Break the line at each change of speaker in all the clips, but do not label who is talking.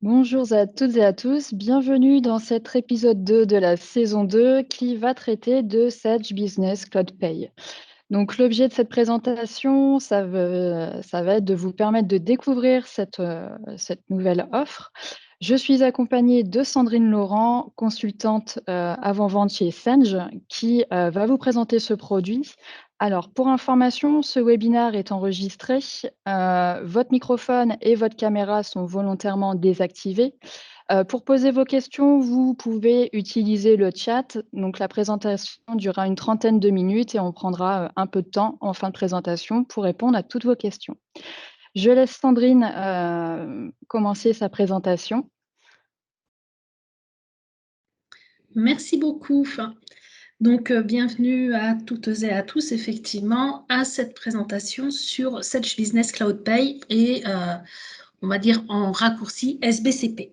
Bonjour à toutes et à tous, bienvenue dans cet épisode 2 de la saison 2 qui va traiter de Sage Business Cloud Pay. Donc l'objet de cette présentation, ça va être de vous permettre de découvrir cette nouvelle offre. Je suis accompagnée de Sandrine Laurent, consultante avant-vente chez Senge, qui va vous présenter ce produit. Alors, pour information, ce webinaire est enregistré. Votre microphone et votre caméra sont volontairement désactivés. Pour poser vos questions, vous pouvez utiliser le chat. Donc, la présentation durera une trentaine de minutes et on prendra un peu de temps en fin de présentation pour répondre à toutes vos questions. Je laisse Sandrine commencer sa présentation.
Merci beaucoup. Donc, bienvenue à toutes et à tous, effectivement, à cette présentation sur Sage Business Cloud Pay et, on va dire en raccourci, SBCP.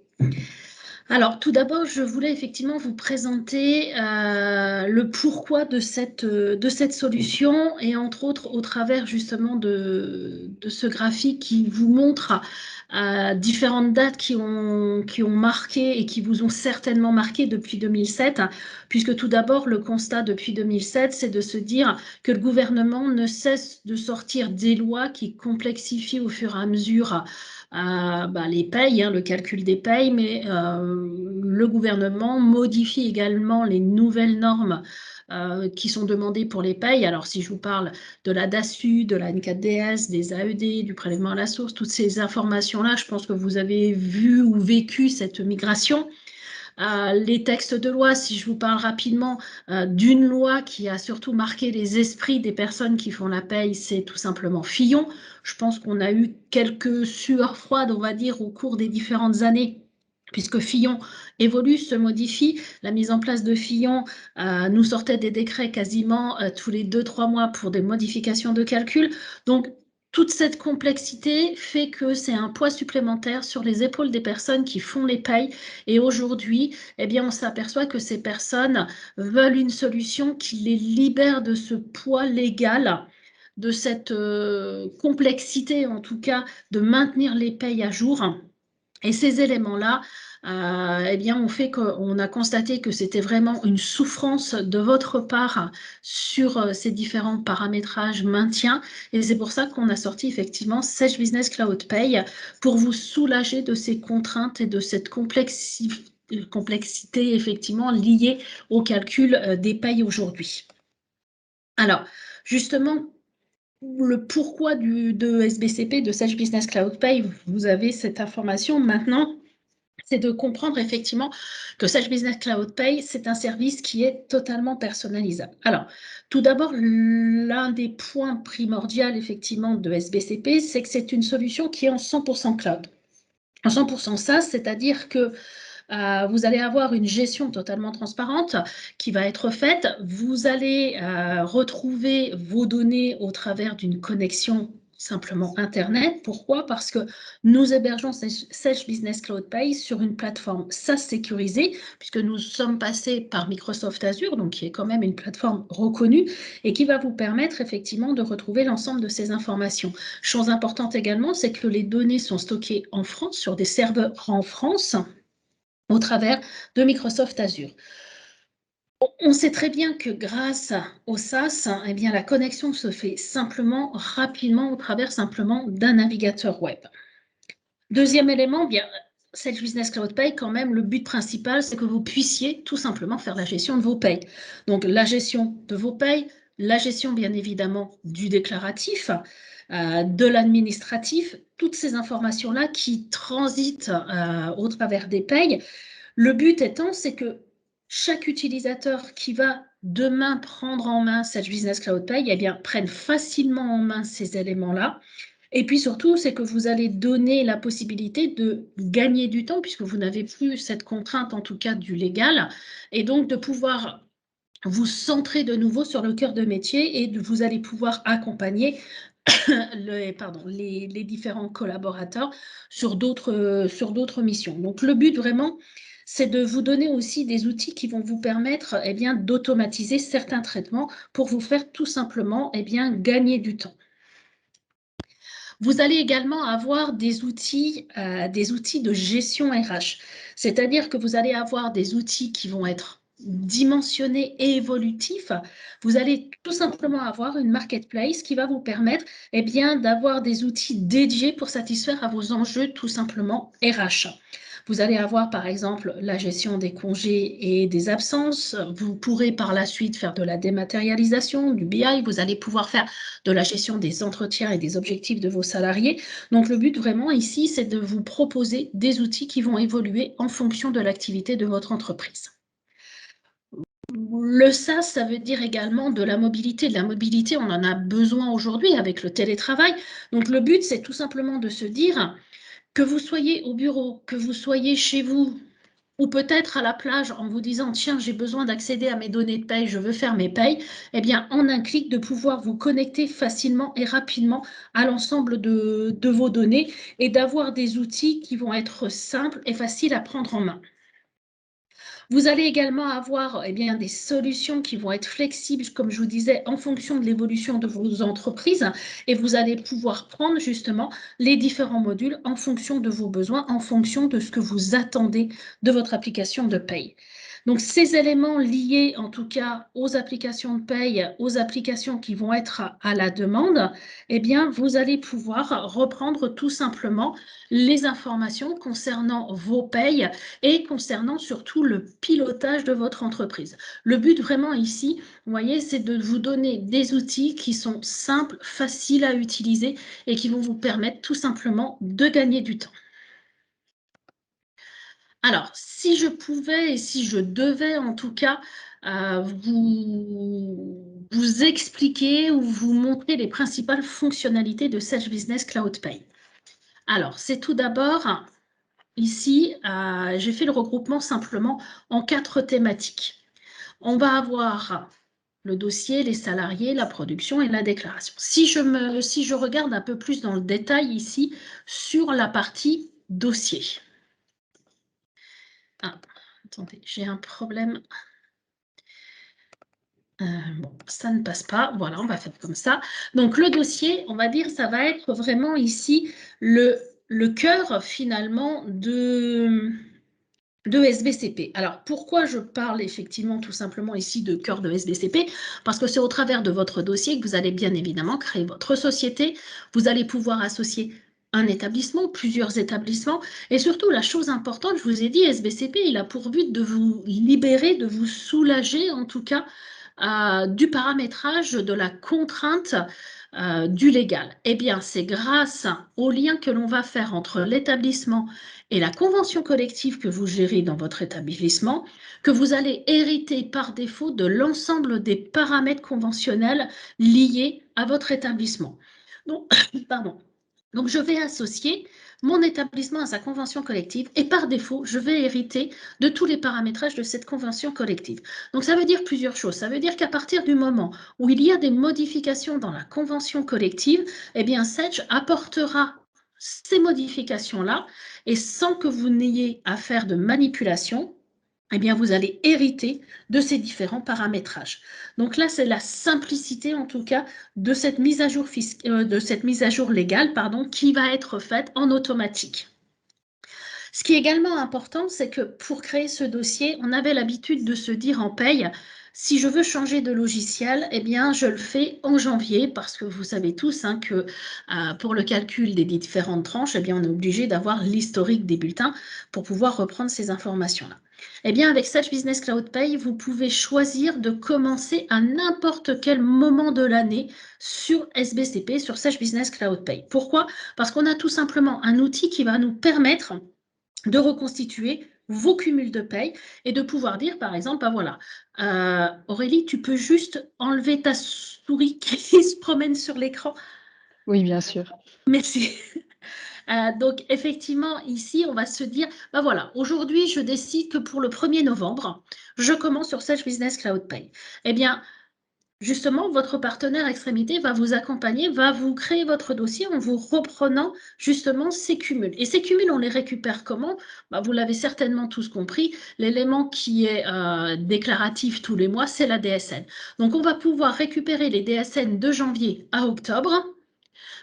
Alors, tout d'abord, je voulais effectivement vous présenter le pourquoi de cette solution et entre autres au travers justement de ce graphique qui vous montre différentes dates qui ont marqué et qui vous ont certainement marqué depuis 2007, puisque tout d'abord, le constat depuis 2007, c'est de se dire que le gouvernement ne cesse de sortir des lois qui complexifient au fur et à mesure les payes, le calcul des payes, mais le gouvernement modifie également les nouvelles normes qui sont demandées pour les payes. Alors, si je vous parle de la DASU, de la N4DS, des AED, du prélèvement à la source, toutes ces informations-là, je pense que vous avez vu ou vécu cette migration. Les textes de loi, si je vous parle rapidement d'une loi qui a surtout marqué les esprits des personnes qui font la paye, c'est tout simplement Fillon. Je pense qu'on a eu quelques sueurs froides, on va dire, au cours des différentes années, puisque Fillon évolue, se modifie. La mise en place de Fillon nous sortait des décrets quasiment tous les 2-3 mois pour des modifications de calcul. Donc, toute cette complexité fait que c'est un poids supplémentaire sur les épaules des personnes qui font les payes. Et aujourd'hui, eh bien, on s'aperçoit que ces personnes veulent une solution qui les libère de ce poids légal, de cette complexité, en tout cas, de maintenir les payes à jour. Et ces éléments-là, eh bien, on a constaté que c'était vraiment une souffrance de votre part sur ces différents paramétrages maintien. Et c'est pour ça qu'on a sorti effectivement Sage Business Cloud Pay pour vous soulager de ces contraintes et de cette complexité effectivement liée au calcul des payes aujourd'hui. Alors, justement, le pourquoi de SBCP, de Sage Business Cloud Pay, vous avez cette information maintenant. C'est de comprendre effectivement que Sage Business Cloud Pay, c'est un service qui est totalement personnalisable. Alors, tout d'abord, l'un des points primordiaux effectivement de SBCP, c'est que c'est une solution qui est en 100% cloud. En 100% SaaS, c'est-à-dire que vous allez avoir une gestion totalement transparente qui va être faite. Vous allez retrouver vos données au travers d'une connexion simplement Internet. Pourquoi? Parce que nous hébergeons Sage Business Cloud Pay sur une plateforme SaaS sécurisée, puisque nous sommes passés par Microsoft Azure, donc qui est quand même une plateforme reconnue, et qui va vous permettre effectivement de retrouver l'ensemble de ces informations. Chose importante également, c'est que les données sont stockées en France, sur des serveurs en France, au travers de Microsoft Azure. On sait très bien que grâce au SaaS, eh bien, la connexion se fait simplement, rapidement, au travers simplement d'un navigateur web. Deuxième élément, bien, Sage Business Cloud Pay, quand même, le but principal, c'est que vous puissiez tout simplement faire la gestion de vos payes. Donc, la gestion de vos payes, la gestion, bien évidemment, du déclaratif, de l'administratif, toutes ces informations-là qui transitent au travers des payes. Le but étant, c'est que chaque utilisateur qui va demain prendre en main Sage Business Cloud Pay, eh bien, prenne facilement en main ces éléments-là. Et puis surtout, c'est que vous allez donner la possibilité de gagner du temps, puisque vous n'avez plus cette contrainte, en tout cas du légal, et donc de pouvoir vous centrer de nouveau sur le cœur de métier et vous allez pouvoir accompagner les différents collaborateurs sur d'autres missions. Donc le but vraiment, c'est de vous donner aussi des outils qui vont vous permettre bien, d'automatiser certains traitements pour vous faire tout simplement gagner du temps. Vous allez également avoir des outils de gestion RH. C'est-à-dire que vous allez avoir des outils qui vont être dimensionnés et évolutifs. Vous allez tout simplement avoir une marketplace qui va vous permettre d'avoir des outils dédiés pour satisfaire à vos enjeux tout simplement RH. Vous allez avoir par exemple la gestion des congés et des absences. Vous pourrez par la suite faire de la dématérialisation, du BI. Vous allez pouvoir faire de la gestion des entretiens et des objectifs de vos salariés. Donc le but vraiment ici, c'est de vous proposer des outils qui vont évoluer en fonction de l'activité de votre entreprise. Le SaaS, ça veut dire également de la mobilité. De la mobilité, on en a besoin aujourd'hui avec le télétravail. Donc le but, c'est tout simplement de se dire que vous soyez au bureau, que vous soyez chez vous, ou peut-être à la plage en vous disant, tiens, j'ai besoin d'accéder à mes données de paye, je veux faire mes payes, en un clic, de pouvoir vous connecter facilement et rapidement à l'ensemble de vos données et d'avoir des outils qui vont être simples et faciles à prendre en main. Vous allez également avoir des solutions qui vont être flexibles, comme je vous disais, en fonction de l'évolution de vos entreprises, et vous allez pouvoir prendre justement les différents modules en fonction de vos besoins, en fonction de ce que vous attendez de votre application de paye. Donc, ces éléments liés, en tout cas, aux applications de paye, aux applications qui vont être à la demande, vous allez pouvoir reprendre tout simplement les informations concernant vos payes et concernant surtout le pilotage de votre entreprise. Le but vraiment ici, vous voyez, c'est de vous donner des outils qui sont simples, faciles à utiliser et qui vont vous permettre tout simplement de gagner du temps. Alors, si je pouvais et si je devais en tout cas vous expliquer ou vous montrer les principales fonctionnalités de Sage Business Cloud Pay. Alors, c'est tout d'abord, ici, j'ai fait le regroupement simplement en 4 thématiques. On va avoir le dossier, les salariés, la production et la déclaration. Si je regarde un peu plus dans le détail ici sur la partie dossier. Ah, attendez, j'ai un problème. Bon, ça ne passe pas. Voilà, on va faire comme ça. Donc, le dossier, on va dire, ça va être vraiment ici le cœur finalement de SBCP. Alors, pourquoi je parle effectivement tout simplement ici de cœur de SBCP? Parce que c'est au travers de votre dossier que vous allez bien évidemment créer votre société. Vous allez pouvoir associer un établissement, plusieurs établissements. Et surtout, la chose importante, je vous ai dit, SBCP, il a pour but de vous libérer, de vous soulager en tout cas du paramétrage, de la contrainte du légal. C'est grâce au lien que l'on va faire entre l'établissement et la convention collective que vous gérez dans votre établissement, que vous allez hériter par défaut de l'ensemble des paramètres conventionnels liés à votre établissement. Donc, pardon. Donc, je vais associer mon établissement à sa convention collective et par défaut, je vais hériter de tous les paramétrages de cette convention collective. Donc, ça veut dire plusieurs choses. Ça veut dire qu'à partir du moment où il y a des modifications dans la convention collective, Sage apportera ces modifications-là et sans que vous n'ayez à faire de manipulation, vous allez hériter de ces différents paramétrages. Donc là, c'est la simplicité, en tout cas, de cette mise à jour légale, qui va être faite en automatique. Ce qui est également important, c'est que pour créer ce dossier, on avait l'habitude de se dire en paye, si je veux changer de logiciel, je le fais en janvier, parce que vous savez tous que pour le calcul des différentes tranches, on est obligé d'avoir l'historique des bulletins pour pouvoir reprendre ces informations-là. Avec Sage Business Cloud Pay, vous pouvez choisir de commencer à n'importe quel moment de l'année sur SBCP, sur Sage Business Cloud Pay. Pourquoi? Parce qu'on a tout simplement un outil qui va nous permettre de reconstituer vos cumuls de paye et de pouvoir dire, par exemple, Aurélie, tu peux juste enlever ta souris qui se promène sur l'écran?
Oui, bien sûr.
Merci. Donc, effectivement, ici, on va se dire, aujourd'hui, je décide que pour le 1er novembre, je commence sur Sage Business Cloud Pay. Justement, votre partenaire extrémité va vous accompagner, va vous créer votre dossier en vous reprenant justement ces cumuls. Et ces cumuls, on les récupère comment? Vous l'avez certainement tous compris, l'élément qui est déclaratif tous les mois, c'est la DSN. Donc, on va pouvoir récupérer les DSN de janvier à octobre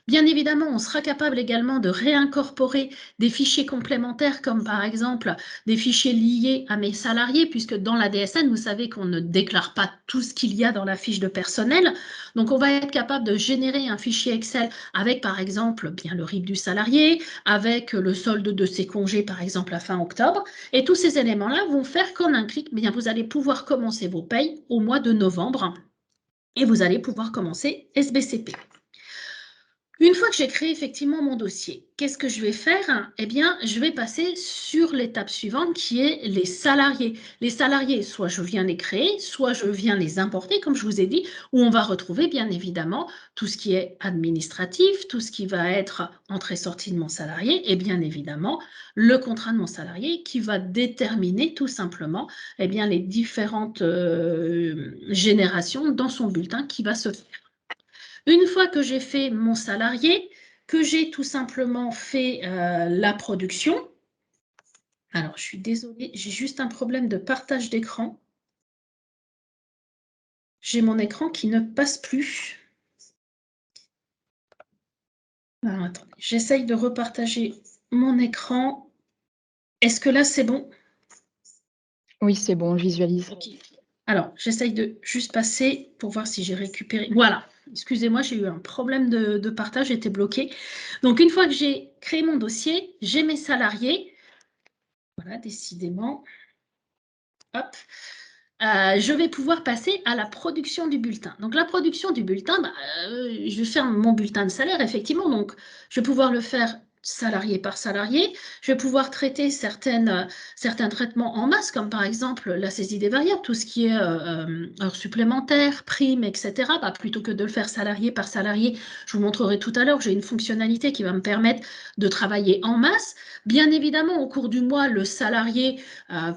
Bien évidemment, on sera capable également de réincorporer des fichiers complémentaires comme par exemple des fichiers liés à mes salariés, puisque dans la DSN, vous savez qu'on ne déclare pas tout ce qu'il y a dans la fiche de personnel. Donc, on va être capable de générer un fichier Excel avec par exemple bien le RIB du salarié, avec le solde de ses congés par exemple à fin octobre. Et tous ces éléments-là vont faire qu'en un clic, bien, vous allez pouvoir commencer vos payes au mois de novembre et vous allez pouvoir commencer SBCP. Une fois que j'ai créé effectivement mon dossier, qu'est-ce que je vais faire? Eh bien, je vais passer sur l'étape suivante qui est les salariés. Les salariés, soit je viens les créer, soit je viens les importer, comme je vous ai dit, où on va retrouver bien évidemment tout ce qui est administratif, tout ce qui va être entrée-sortie de mon salarié et bien évidemment le contrat de mon salarié qui va déterminer tout simplement eh bien, les différentes générations dans son bulletin qui va se faire. Une fois que j'ai fait mon salarié, que j'ai tout simplement fait la production, alors je suis désolée, j'ai juste un problème de partage d'écran. J'ai mon écran qui ne passe plus. Alors attendez, j'essaye de repartager mon écran. Est-ce que là c'est bon?
Oui, c'est bon, je visualise.
Okay. Alors, j'essaye de juste passer pour voir si j'ai récupéré. Voilà, excusez-moi, j'ai eu un problème de partage, j'étais bloquée. Donc, une fois que j'ai créé mon dossier, j'ai mes salariés. Voilà, décidément. Hop. Je vais pouvoir passer à la production du bulletin. Donc, la production du bulletin, je vais faire mon bulletin de salaire, effectivement. Donc, je vais pouvoir le faire salarié par salarié. Je vais pouvoir traiter certains traitements en masse, comme par exemple la saisie des variables, tout ce qui est heures supplémentaires, primes, etc. Plutôt que de le faire salarié par salarié, je vous montrerai tout à l'heure, j'ai une fonctionnalité qui va me permettre de travailler en masse. Bien évidemment, au cours du mois, le salarié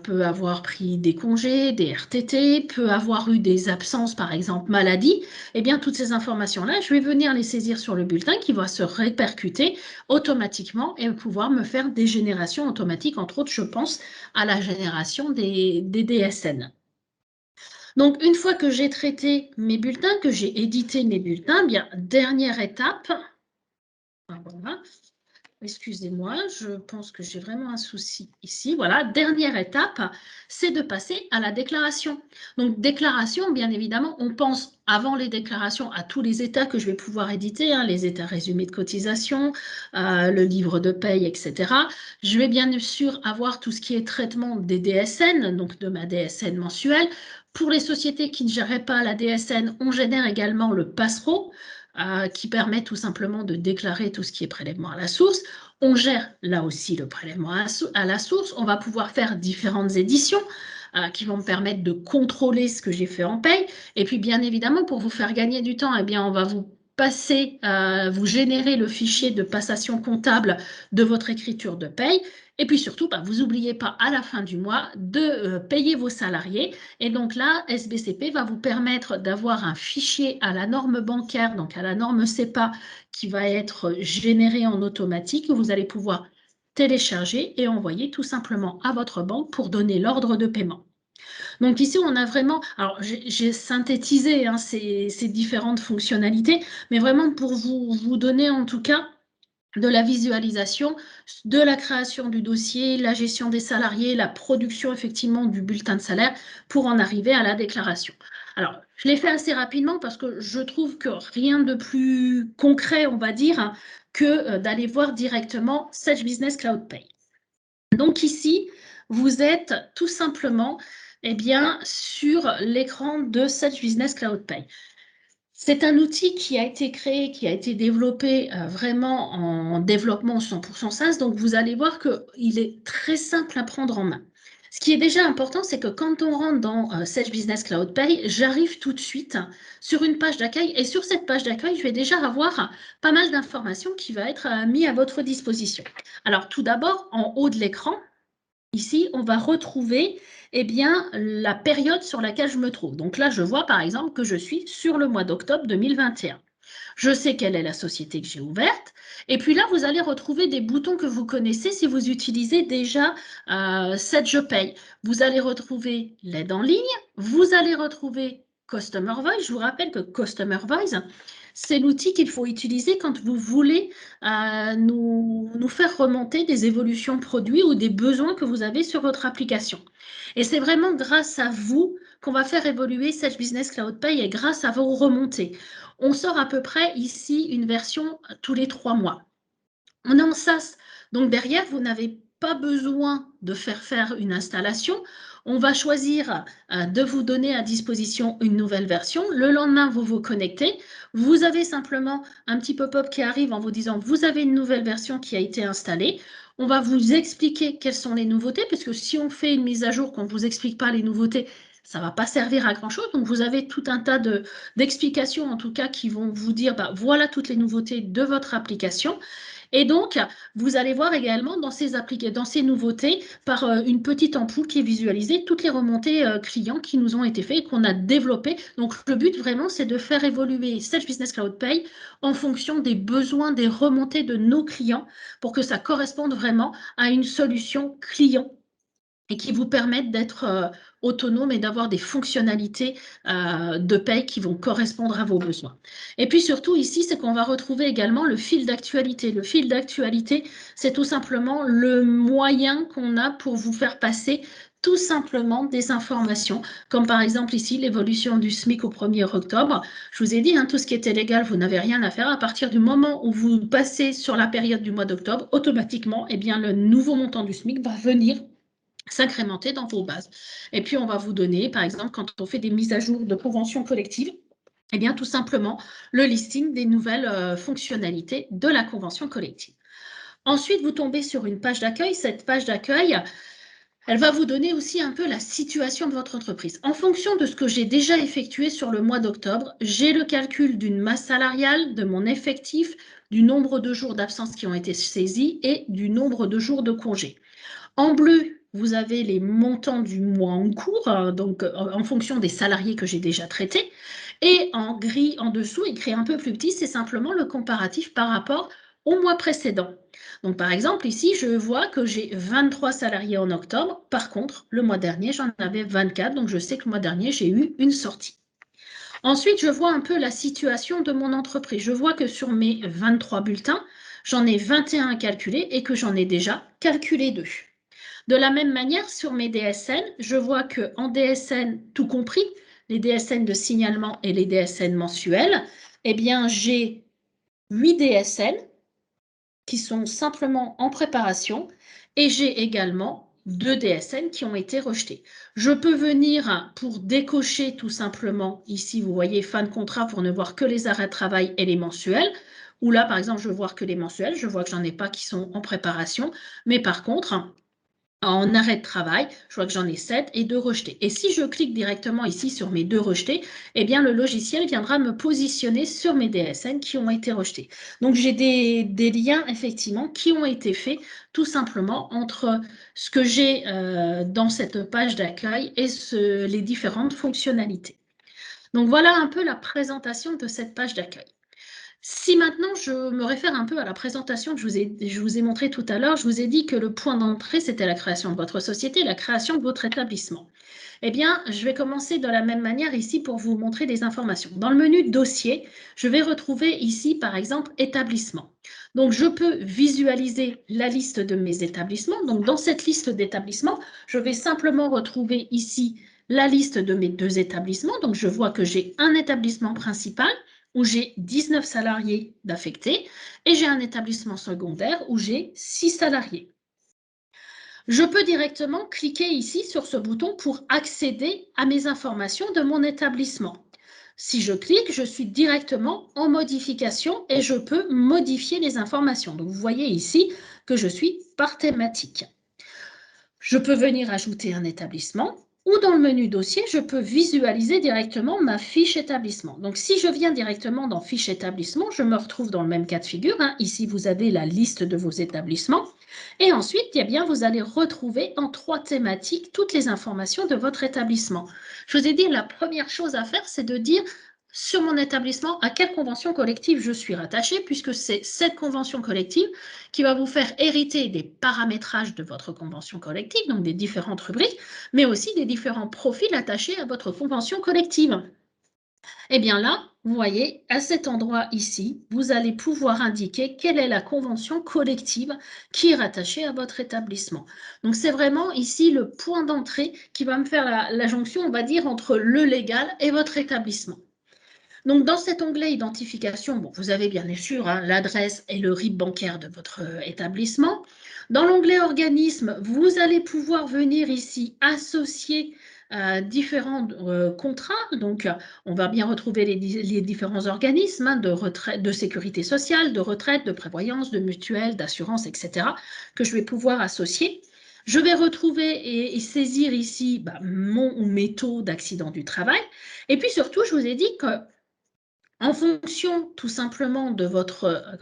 peut avoir pris des congés, des RTT, peut avoir eu des absences, par exemple maladie. Eh bien, toutes ces informations-là, je vais venir les saisir sur le bulletin qui va se répercuter automatiquement et pouvoir me faire des générations automatiques, entre autres, je pense à la génération des DSN. Donc, une fois que j'ai traité mes bulletins, que j'ai édité mes bulletins, bien, dernière étape, voilà. Excusez-moi, je pense que j'ai vraiment un souci ici. Voilà, dernière étape, c'est de passer à la déclaration. Donc, déclaration, bien évidemment, on pense avant les déclarations à tous les états que je vais pouvoir éditer, hein, les états résumés de cotisation, le livre de paye, etc. Je vais bien sûr avoir tout ce qui est traitement des DSN, donc de ma DSN mensuelle. Pour les sociétés qui ne géraient pas la DSN, on génère également le Passero, qui permet tout simplement de déclarer tout ce qui est prélèvement à la source. On gère là aussi le prélèvement à la source. On va pouvoir faire différentes éditions qui vont me permettre de contrôler ce que j'ai fait en paye. Et puis, bien évidemment, pour vous faire gagner du temps, eh bien, on va vous passer, vous générer le fichier de passation comptable de votre écriture de paye. Et puis surtout, vous n'oubliez pas à la fin du mois de payer vos salariés. Et donc là, SBCP va vous permettre d'avoir un fichier à la norme bancaire, donc à la norme CEPA, qui va être généré en automatique, que vous allez pouvoir télécharger et envoyer tout simplement à votre banque pour donner l'ordre de paiement. Donc ici, on a vraiment, alors j'ai synthétisé hein, ces différentes fonctionnalités, mais vraiment pour vous donner en tout cas de la visualisation, de la création du dossier, la gestion des salariés, la production effectivement du bulletin de salaire pour en arriver à la déclaration. Alors, je l'ai fait assez rapidement parce que je trouve que rien de plus concret, on va dire, hein, que d'aller voir directement Sage Business Cloud Pay. Donc ici, vous êtes tout simplement eh bien, sur l'écran de Sage Business Cloud Pay. C'est un outil qui a été créé, qui a été développé vraiment en développement 100% SaaS. Donc, vous allez voir qu'il est très simple à prendre en main. Ce qui est déjà important, c'est que quand on rentre dans Sage Business Cloud Pay, j'arrive tout de suite sur une page d'accueil. Et sur cette page d'accueil, je vais déjà avoir pas mal d'informations qui vont être mises à votre disposition. Alors, tout d'abord, en haut de l'écran, ici, on va retrouver eh bien, la période sur laquelle je me trouve. Donc là, je vois par exemple que je suis sur le mois d'octobre 2021. Je sais quelle est la société que j'ai ouverte. Et puis là, vous allez retrouver des boutons que vous connaissez si vous utilisez déjà Sage Pay. Vous allez retrouver l'aide en ligne. Vous allez retrouver Customer Voice. Je vous rappelle que Customer Voice, c'est l'outil qu'il faut utiliser quand vous voulez nous faire remonter des évolutions produits ou des besoins que vous avez sur votre application. Et c'est vraiment grâce à vous qu'on va faire évoluer Sage Business Cloud Pay et grâce à vos remontées. On sort à peu près ici une version tous les 3 mois. On est en SaaS, donc derrière, vous n'avez pas besoin de faire une installation. On va choisir de vous donner à disposition une nouvelle version. Le lendemain, vous vous connectez. Vous avez simplement un petit pop-up qui arrive en vous disant « Vous avez une nouvelle version qui a été installée ». On va vous expliquer quelles sont les nouveautés, parce que si on fait une mise à jour, qu'on ne vous explique pas les nouveautés, ça ne va pas servir à grand-chose. Donc, vous avez tout un tas d'explications, en tout cas, qui vont vous dire « Voilà toutes les nouveautés de votre application ». Et donc, vous allez voir également dans ces nouveautés, par une petite ampoule qui est visualisée, toutes les remontées clients qui nous ont été faites et qu'on a développées. Donc, le but vraiment, c'est de faire évoluer Sage Business Cloud Pay en fonction des besoins, des remontées de nos clients pour que ça corresponde vraiment à une solution client et qui vous permettent d'être autonome et d'avoir des fonctionnalités de paye qui vont correspondre à vos besoins. Et puis surtout ici, c'est qu'on va retrouver également le fil d'actualité. Le fil d'actualité, c'est tout simplement le moyen qu'on a pour vous faire passer tout simplement des informations, comme par exemple ici l'évolution du SMIC au 1er octobre. Je vous ai dit, tout ce qui était légal, vous n'avez rien à faire. À partir du moment où vous passez sur la période du mois d'octobre, automatiquement, eh bien, le nouveau montant du SMIC va venir s'incrémenter dans vos bases. Et puis, on va vous donner, par exemple, quand on fait des mises à jour de conventions collectives, eh bien, tout simplement, le listing des nouvelles fonctionnalités de la convention collective. Ensuite, vous tombez sur une page d'accueil. Cette page d'accueil, elle va vous donner aussi un peu la situation de votre entreprise. En fonction de ce que j'ai déjà effectué sur le mois d'octobre, j'ai le calcul d'une masse salariale, de mon effectif, du nombre de jours d'absence qui ont été saisis et du nombre de jours de congé. En bleu, vous avez les montants du mois en cours, donc en fonction des salariés que j'ai déjà traités. Et en gris en dessous, écrit un peu plus petit, c'est simplement le comparatif par rapport au mois précédent. Donc par exemple, ici, je vois que j'ai 23 salariés en octobre. Par contre, le mois dernier, j'en avais 24. Donc je sais que le mois dernier, j'ai eu une sortie. Ensuite, je vois un peu la situation de mon entreprise. Je vois que sur mes 23 bulletins, j'en ai 21 à calculer et que j'en ai déjà calculé 2. De la même manière, sur mes DSN, je vois qu'en DSN, tout compris, les DSN de signalement et les DSN mensuels, eh bien, j'ai 8 DSN qui sont simplement en préparation et j'ai également 2 DSN qui ont été rejetés. Je peux venir pour décocher tout simplement, ici vous voyez fin de contrat pour ne voir que les arrêts de travail et les mensuels, ou là par exemple je veux voir que les mensuels, je vois que j'en ai pas qui sont en préparation, mais par contre, en arrêt de travail, je vois que j'en ai 7 et 2 rejetés. Et si je clique directement ici sur mes 2 rejetés, eh bien le logiciel viendra me positionner sur mes DSN qui ont été rejetés. Donc j'ai des liens effectivement qui ont été faits tout simplement entre ce que j'ai dans cette page d'accueil et les différentes fonctionnalités. Donc voilà un peu la présentation de cette page d'accueil. Si maintenant je me réfère un peu à la présentation que je vous ai montrée tout à l'heure, je vous ai dit que le point d'entrée, c'était la création de votre société, la création de votre établissement. Eh bien, je vais commencer de la même manière ici pour vous montrer des informations. Dans le menu dossier, je vais retrouver ici, par exemple, établissement. Donc, je peux visualiser la liste de mes établissements. Donc, dans cette liste d'établissements, je vais simplement retrouver ici la liste de mes 2 établissements. Donc, je vois que j'ai un établissement principal où j'ai 19 salariés d'affectés et j'ai un établissement secondaire où j'ai 6 salariés. Je peux directement cliquer ici sur ce bouton pour accéder à mes informations de mon établissement. Si je clique, je suis directement en modification et je peux modifier les informations. Donc, vous voyez ici que je suis par thématique. Je peux venir ajouter un établissement ou dans le menu dossier, je peux visualiser directement ma fiche établissement. Donc, si je viens directement dans fiche établissement, je me retrouve dans le même cas de figure. Ici, vous avez la liste de vos établissements. Et ensuite, eh bien, vous allez retrouver en 3 thématiques toutes les informations de votre établissement. Je vous ai dit, la première chose à faire, c'est de dire sur mon établissement à quelle convention collective je suis rattachée, puisque c'est cette convention collective qui va vous faire hériter des paramétrages de votre convention collective, donc des différentes rubriques, mais aussi des différents profils attachés à votre convention collective. Eh bien là, vous voyez, à cet endroit ici, vous allez pouvoir indiquer quelle est la convention collective qui est rattachée à votre établissement. Donc, c'est vraiment ici le point d'entrée qui va me faire la jonction, on va dire, entre le légal et votre établissement. Donc, dans cet onglet identification, bon, vous avez bien sûr l'adresse et le RIB bancaire de votre établissement. Dans l'onglet organisme, vous allez pouvoir venir ici associer différents contrats. Donc, on va bien retrouver les différents organismes de retraite, de sécurité sociale, de retraite, de prévoyance, de mutuelle, d'assurance, etc., que je vais pouvoir associer. Je vais retrouver et saisir ici mon ou mes taux d'accident du travail. Et puis surtout, je vous ai dit que en fonction tout simplement de votre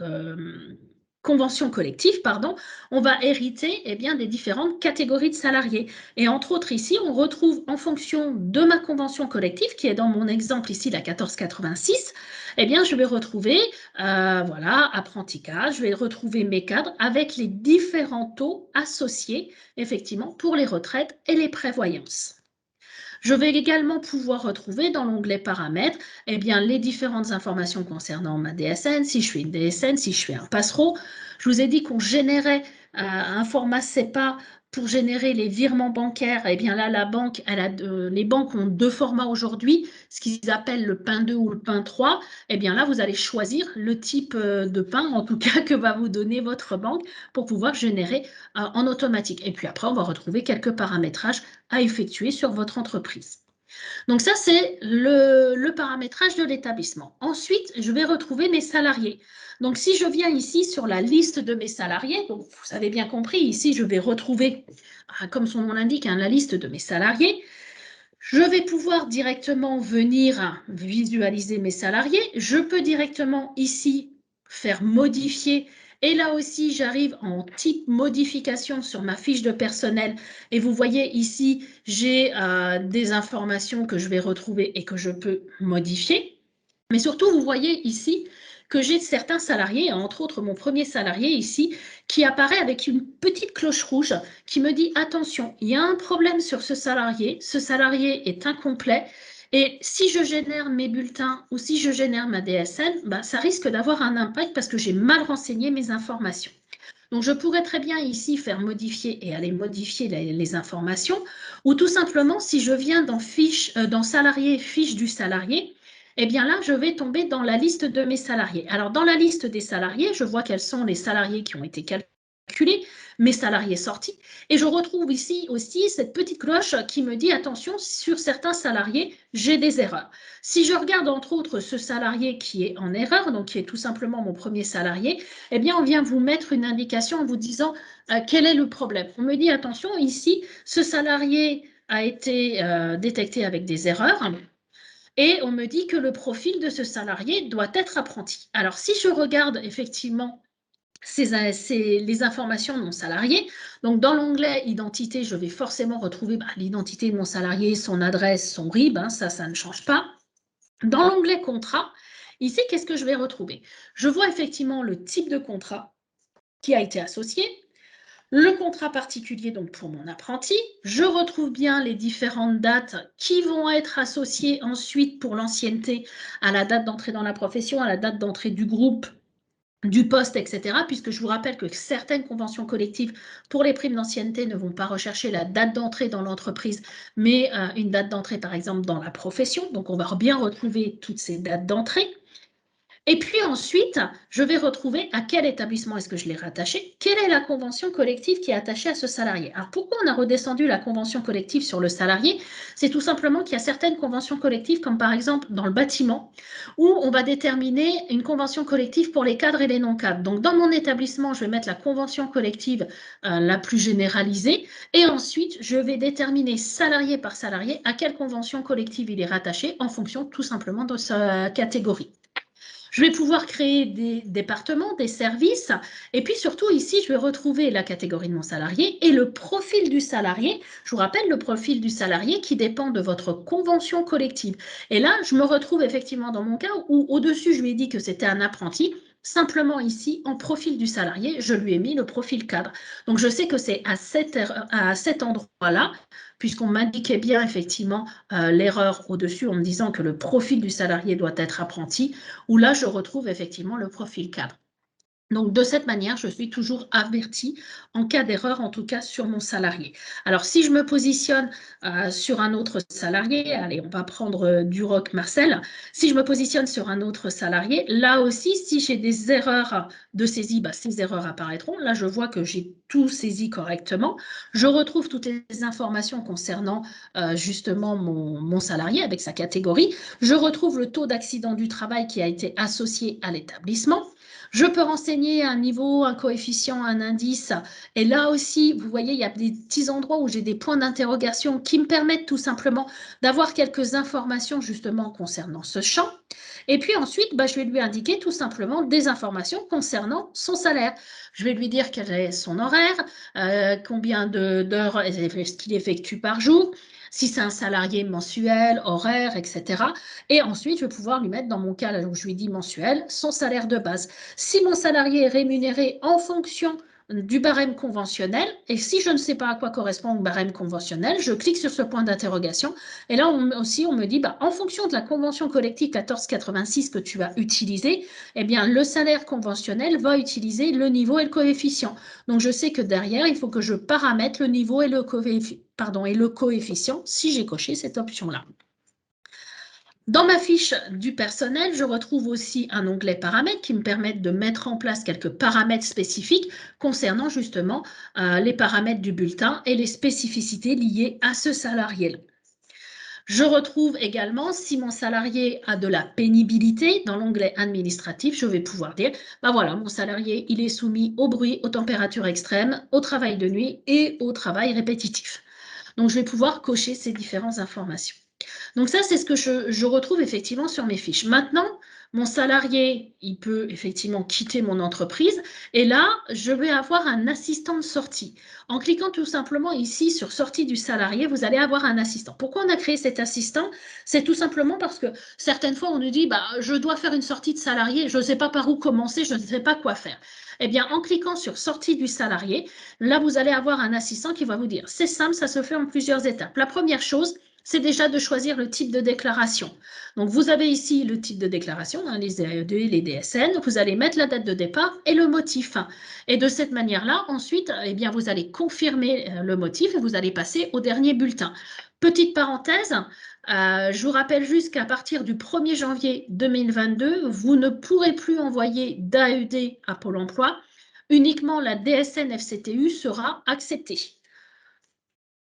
convention collective, pardon, on va hériter des différentes catégories de salariés. Et entre autres ici, on retrouve en fonction de ma convention collective, qui est dans mon exemple ici la 1486, je vais retrouver apprenti cadre, je vais retrouver mes cadres avec les différents taux associés effectivement pour les retraites et les prévoyances. Je vais également pouvoir retrouver dans l'onglet paramètres les différentes informations concernant ma DSN, si je suis une DSN, si je suis un passereau. Je vous ai dit qu'on générait un format SEPA pour générer les virements bancaires. Là, la banque, les banques ont deux formats aujourd'hui, ce qu'ils appellent le PIN 2 ou le PIN 3. Là, vous allez choisir le type de PIN, en tout cas, que va vous donner votre banque pour pouvoir générer en automatique. Et puis après, on va retrouver quelques paramétrages à effectuer sur votre entreprise. Donc ça, c'est le paramétrage de l'établissement. Ensuite, je vais retrouver mes salariés. Donc si je viens ici sur la liste de mes salariés, donc vous avez bien compris, ici je vais retrouver, comme son nom l'indique, la liste de mes salariés. Je vais pouvoir directement venir visualiser mes salariés. Je peux directement ici faire modifier. Et là aussi, j'arrive en type modification sur ma fiche de personnel. Et vous voyez ici, j'ai des informations que je vais retrouver et que je peux modifier. Mais surtout, vous voyez ici que j'ai certains salariés, entre autres mon premier salarié ici, qui apparaît avec une petite cloche rouge qui me dit « Attention, il y a un problème sur ce salarié est incomplet. » Et si je génère mes bulletins ou si je génère ma DSN, ça risque d'avoir un impact parce que j'ai mal renseigné mes informations. Donc, je pourrais très bien ici faire modifier et aller modifier les informations, ou tout simplement, si je viens dans salarié, fiche du salarié, là, je vais tomber dans la liste de mes salariés. Alors, dans la liste des salariés, je vois quels sont les salariés qui ont été calculés, mes salariés sortis, et je retrouve ici aussi cette petite cloche qui me dit « Attention, sur certains salariés, j'ai des erreurs ». Si je regarde entre autres ce salarié qui est en erreur, donc qui est tout simplement mon premier salarié, on vient vous mettre une indication en vous disant quel est le problème. On me dit « Attention, ici, ce salarié a été détecté avec des erreurs ». Et on me dit que le profil de ce salarié doit être apprenti. Alors, si je regarde effectivement les informations de mon salarié, donc dans l'onglet identité, je vais forcément retrouver l'identité de mon salarié, son adresse, son RIB, ça ne change pas. Dans l'onglet contrat, ici, qu'est-ce que je vais retrouver? Je vois effectivement le type de contrat qui a été associé, le contrat particulier donc pour mon apprenti, je retrouve bien les différentes dates qui vont être associées ensuite pour l'ancienneté à la date d'entrée dans la profession, à la date d'entrée du groupe, du poste, etc. Puisque je vous rappelle que certaines conventions collectives pour les primes d'ancienneté ne vont pas rechercher la date d'entrée dans l'entreprise, mais une date d'entrée par exemple dans la profession. Donc on va bien retrouver toutes ces dates d'entrée. Et puis ensuite, je vais retrouver à quel établissement est-ce que je l'ai rattaché, quelle est la convention collective qui est attachée à ce salarié. Alors pourquoi on a redescendu la convention collective sur le salarié? C'est tout simplement qu'il y a certaines conventions collectives, comme par exemple dans le bâtiment, où on va déterminer une convention collective pour les cadres et les non-cadres. Donc dans mon établissement, je vais mettre la convention collective la plus généralisée, et ensuite je vais déterminer salarié par salarié à quelle convention collective il est rattaché en fonction tout simplement de sa catégorie. Je vais pouvoir créer des départements, des services, et puis surtout ici, je vais retrouver la catégorie de mon salarié et le profil du salarié. Je vous rappelle le profil du salarié qui dépend de votre convention collective. Et là, je me retrouve effectivement dans mon cas où au-dessus, je lui ai dit que c'était un apprenti. simplement ici, en profil du salarié, je lui ai mis le profil cadre. Donc, je sais que c'est à cet endroit-là, puisqu'on m'indiquait bien effectivement l'erreur au-dessus en me disant que le profil du salarié doit être apprenti, où là, je retrouve effectivement le profil cadre. Donc, de cette manière, je suis toujours avertie en cas d'erreur, en tout cas sur mon salarié. Alors, si je me positionne sur un autre salarié, allez, on va prendre Duroc Marcel. Si je me positionne sur un autre salarié, là aussi, si j'ai des erreurs de saisie, ces erreurs apparaîtront. Là, je vois que j'ai tout saisi correctement. Je retrouve toutes les informations concernant justement mon salarié avec sa catégorie. Je retrouve le taux d'accident du travail qui a été associé à l'établissement. Je peux renseigner un niveau, un coefficient, un indice. Et là aussi, vous voyez, il y a des petits endroits où j'ai des points d'interrogation qui me permettent tout simplement d'avoir quelques informations justement concernant ce champ. Et puis ensuite, je vais lui indiquer tout simplement des informations concernant son salaire. Je vais lui dire quel est son horaire, combien d'heures est-ce qu'il effectue par jour, si c'est un salarié mensuel, horaire, etc. Et ensuite, je vais pouvoir lui mettre dans mon cas, où je lui dis mensuel, son salaire de base. Si mon salarié est rémunéré en fonction du barème conventionnel, et si je ne sais pas à quoi correspond le barème conventionnel, je clique sur ce point d'interrogation, et là aussi on me dit, en fonction de la convention collective 1486 que tu vas utiliser, eh bien le salaire conventionnel va utiliser le niveau et le coefficient. Donc je sais que derrière, il faut que je paramètre le niveau et le coefficient si j'ai coché cette option-là. Dans ma fiche du personnel, je retrouve aussi un onglet paramètres qui me permettent de mettre en place quelques paramètres spécifiques concernant justement les paramètres du bulletin et les spécificités liées à ce salarié-là. Je retrouve également si mon salarié a de la pénibilité. Dans l'onglet administratif, je vais pouvoir dire, voilà, mon salarié, il est soumis au bruit, aux températures extrêmes, au travail de nuit et au travail répétitif. Donc, je vais pouvoir cocher ces différentes informations. Donc ça, c'est ce que je retrouve effectivement sur mes fiches. Maintenant, mon salarié, il peut effectivement quitter mon entreprise et là, je vais avoir un assistant de sortie. En cliquant tout simplement ici sur sortie du salarié, vous allez avoir un assistant. Pourquoi on a créé cet assistant? C'est tout simplement parce que certaines fois, on nous dit, je dois faire une sortie de salarié, je ne sais pas par où commencer, je ne sais pas quoi faire. Eh bien, en cliquant sur sortie du salarié, là, vous allez avoir un assistant qui va vous dire, c'est simple, ça se fait en plusieurs étapes. La première chose, c'est déjà de choisir le type de déclaration. Donc, vous avez ici le type de déclaration, les AED, les DSN. Vous allez mettre la date de départ et le motif. Et de cette manière-là, ensuite, vous allez confirmer le motif et vous allez passer au dernier bulletin. Petite parenthèse, je vous rappelle juste qu'à partir du 1er janvier 2022, vous ne pourrez plus envoyer d'AED à Pôle emploi. Uniquement la DSN FCTU sera acceptée.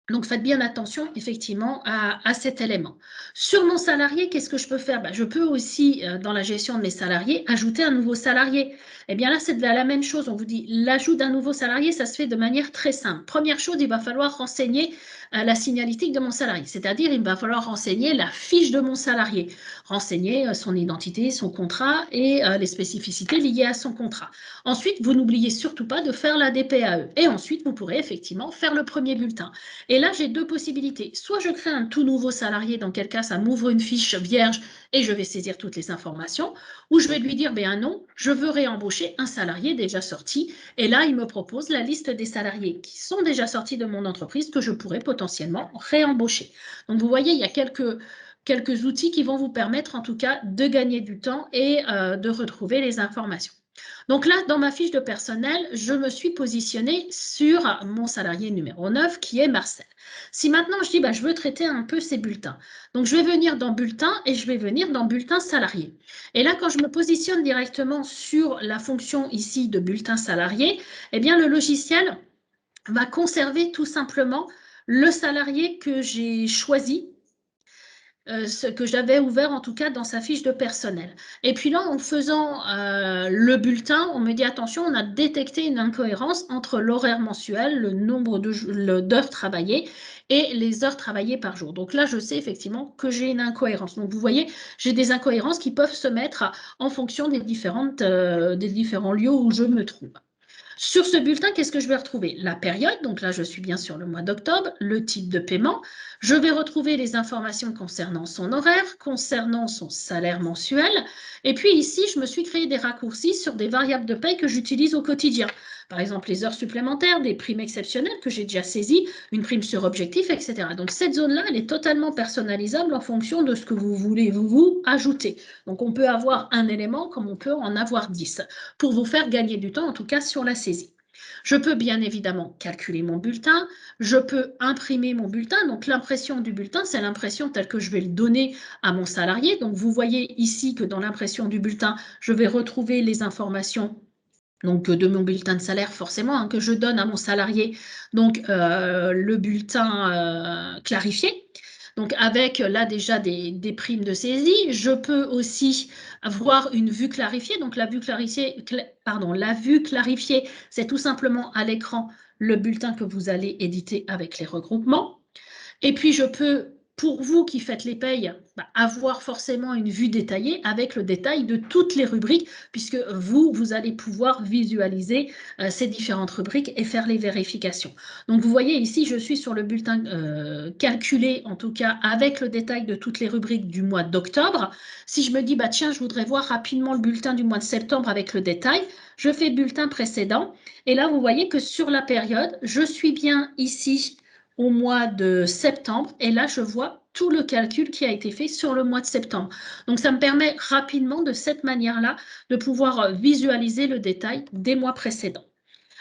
Donc, faites bien attention, effectivement, à cet élément. Sur mon salarié, qu'est-ce que je peux faire? Je peux aussi, dans la gestion de mes salariés, ajouter un nouveau salarié. Eh bien là, c'est la même chose. On vous dit, l'ajout d'un nouveau salarié, ça se fait de manière très simple. Première chose, il va falloir renseigner la signalétique de mon salarié. C'est-à-dire, il va falloir renseigner la fiche de mon salarié. Renseigner son identité, son contrat et les spécificités liées à son contrat. Ensuite, vous n'oubliez surtout pas de faire la DPAE. Et ensuite, vous pourrez effectivement faire le premier bulletin. Et là, j'ai deux possibilités. Soit je crée un tout nouveau salarié, dans quel cas ça m'ouvre une fiche vierge et je vais saisir toutes les informations, ou je vais lui dire, non, je veux réembaucher un salarié déjà sorti. Et là, il me propose la liste des salariés qui sont déjà sortis de mon entreprise que je pourrais potentiellement réembaucher. Donc, vous voyez, il y a quelques outils qui vont vous permettre en tout cas de gagner du temps et de retrouver les informations. Donc là, dans ma fiche de personnel, je me suis positionnée sur mon salarié numéro 9 qui est Marcel. Si maintenant je dis, je veux traiter un peu ces bulletins, donc je vais venir dans bulletin et je vais venir dans bulletin salarié. Et là, quand je me positionne directement sur la fonction ici de bulletin salarié, eh bien le logiciel va conserver tout simplement le salarié que j'ai choisi, ce que j'avais ouvert en tout cas dans sa fiche de personnel. Et puis là, en faisant le bulletin, on me dit attention, on a détecté une incohérence entre l'horaire mensuel, le nombre d'heures travaillées et les heures travaillées par jour. Donc là, je sais effectivement que j'ai une incohérence. Donc vous voyez, j'ai des incohérences qui peuvent se mettre en fonction des différents lieux où je me trouve. Sur ce bulletin, qu'est-ce que je vais retrouver? La période, donc là je suis bien sur le mois d'octobre, le type de paiement. Je vais retrouver les informations concernant son horaire, concernant son salaire mensuel. Et puis ici, je me suis créé des raccourcis sur des variables de paie que j'utilise au quotidien. Par exemple, les heures supplémentaires, des primes exceptionnelles que j'ai déjà saisies, une prime sur objectif, etc. Donc cette zone-là, elle est totalement personnalisable en fonction de ce que vous voulez vous ajouter. Donc on peut avoir un élément comme on peut en avoir 10 pour vous faire gagner du temps, en tout cas sur la saisie. Je peux bien évidemment calculer mon bulletin, je peux imprimer mon bulletin. Donc l'impression du bulletin, c'est l'impression telle que je vais le donner à mon salarié. Donc vous voyez ici que dans l'impression du bulletin, je vais retrouver les informations donc de mon bulletin de salaire forcément hein, que je donne à mon salarié, donc le bulletin clarifié. Donc avec là déjà des primes de saisie, je peux aussi avoir une vue clarifiée. Donc la vue clarifiée, c'est tout simplement à l'écran le bulletin que vous allez éditer avec les regroupements. Et puis, je peux, pour vous qui faites les payes, avoir forcément une vue détaillée avec le détail de toutes les rubriques, puisque vous allez pouvoir visualiser ces différentes rubriques et faire les vérifications. Donc, vous voyez ici, je suis sur le bulletin calculé, en tout cas, avec le détail de toutes les rubriques du mois d'octobre. Si je me dis, bah, tiens, je voudrais voir rapidement le bulletin du mois de septembre avec le détail, je fais bulletin précédent. Et là, vous voyez que sur la période, je suis bien ici au mois de septembre. Et là, je vois tout le calcul qui a été fait sur le mois de septembre. Donc, ça me permet rapidement, de cette manière-là, de pouvoir visualiser le détail des mois précédents.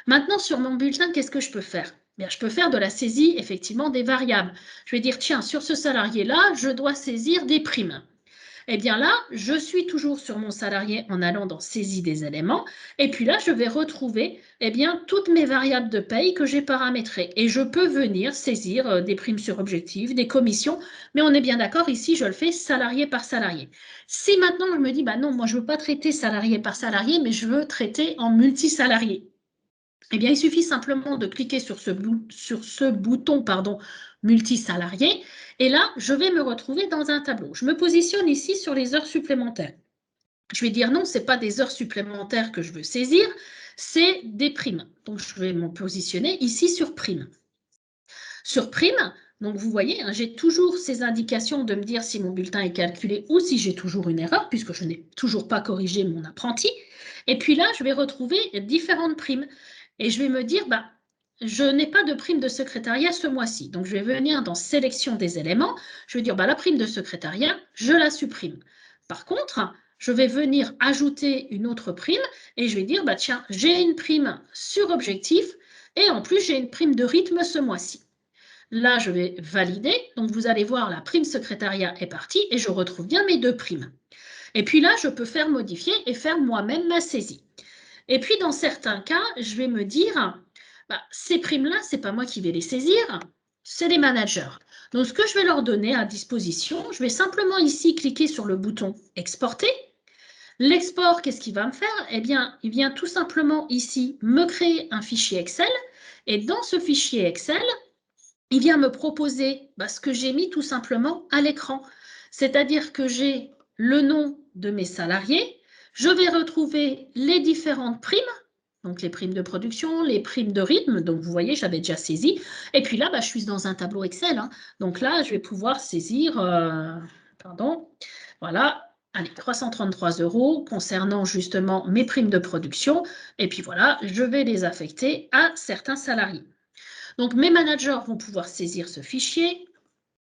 Maintenant, sur mon bulletin, qu'est-ce que je peux faire? Bien, je peux faire de la saisie, effectivement, des variables. Je vais dire, tiens, sur ce salarié-là, je dois saisir des primes. Eh bien là, je suis toujours sur mon salarié en allant dans saisie des éléments. Et puis là, je vais retrouver toutes mes variables de paye que j'ai paramétrées. Et je peux venir saisir des primes sur objectif, des commissions. Mais on est bien d'accord, ici, je le fais salarié par salarié. Si maintenant, je me dis, bah non, moi, je ne veux pas traiter salarié par salarié, mais je veux traiter en multisalarié. Eh bien, il suffit simplement de cliquer sur ce bouton multisalarié. Et là, je vais me retrouver dans un tableau. Je me positionne ici sur les heures supplémentaires. Je vais dire non, ce n'est pas des heures supplémentaires que je veux saisir, c'est des primes. Donc, je vais me positionner ici sur prime. Sur prime, donc vous voyez, hein, j'ai toujours ces indications de me dire si mon bulletin est calculé ou si j'ai toujours une erreur, puisque je n'ai toujours pas corrigé mon apprenti. Et puis là, je vais retrouver différentes primes. Et je vais me dire, bah, je n'ai pas de prime de secrétariat ce mois-ci. Donc, je vais venir dans sélection des éléments. Je vais dire, bah, la prime de secrétariat, je la supprime. Par contre, je vais venir ajouter une autre prime et je vais dire, bah, tiens, j'ai une prime sur objectif et en plus, j'ai une prime de rythme ce mois-ci. Là, je vais valider. Donc, vous allez voir, la prime secrétariat est partie et je retrouve bien mes deux primes. Et puis là, je peux faire modifier et faire moi-même ma saisie. Et puis, dans certains cas, je vais me dire, bah, ces primes-là, ce n'est pas moi qui vais les saisir, c'est les managers. Donc, ce que je vais leur donner à disposition, je vais simplement ici cliquer sur le bouton « Exporter ». L'export, qu'est-ce qu'il va me faire? Eh bien, il vient tout simplement ici me créer un fichier Excel. Et dans ce fichier Excel, il vient me proposer ce que j'ai mis tout simplement à l'écran. C'est-à-dire que j'ai le nom de mes salariés, je vais retrouver les différentes primes, donc les primes de production, les primes de rythme, donc vous voyez, j'avais déjà saisi. Et puis là, je suis dans un tableau Excel. Hein. Donc là, je vais pouvoir saisir, voilà, allez, 333 € concernant justement mes primes de production. Et puis voilà, je vais les affecter à certains salariés. Donc, mes managers vont pouvoir saisir ce fichier,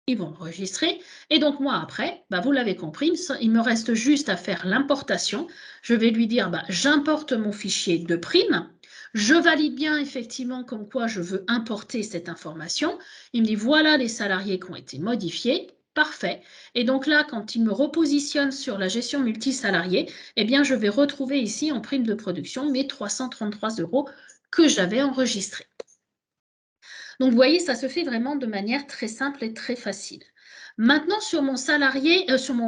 ils vont enregistrer. Et donc, moi, après, vous l'avez compris, il me reste juste à faire l'importation. Je vais lui dire, j'importe mon fichier de prime. Je valide bien, effectivement, comme quoi je veux importer cette information. Il me dit, voilà les salariés qui ont été modifiés. Parfait. Et donc là, quand il me repositionne sur la gestion multisalariée, eh bien, je vais retrouver ici en prime de production mes 333 € que j'avais enregistrés. Donc, vous voyez, ça se fait vraiment de manière très simple et très facile. Maintenant, sur mon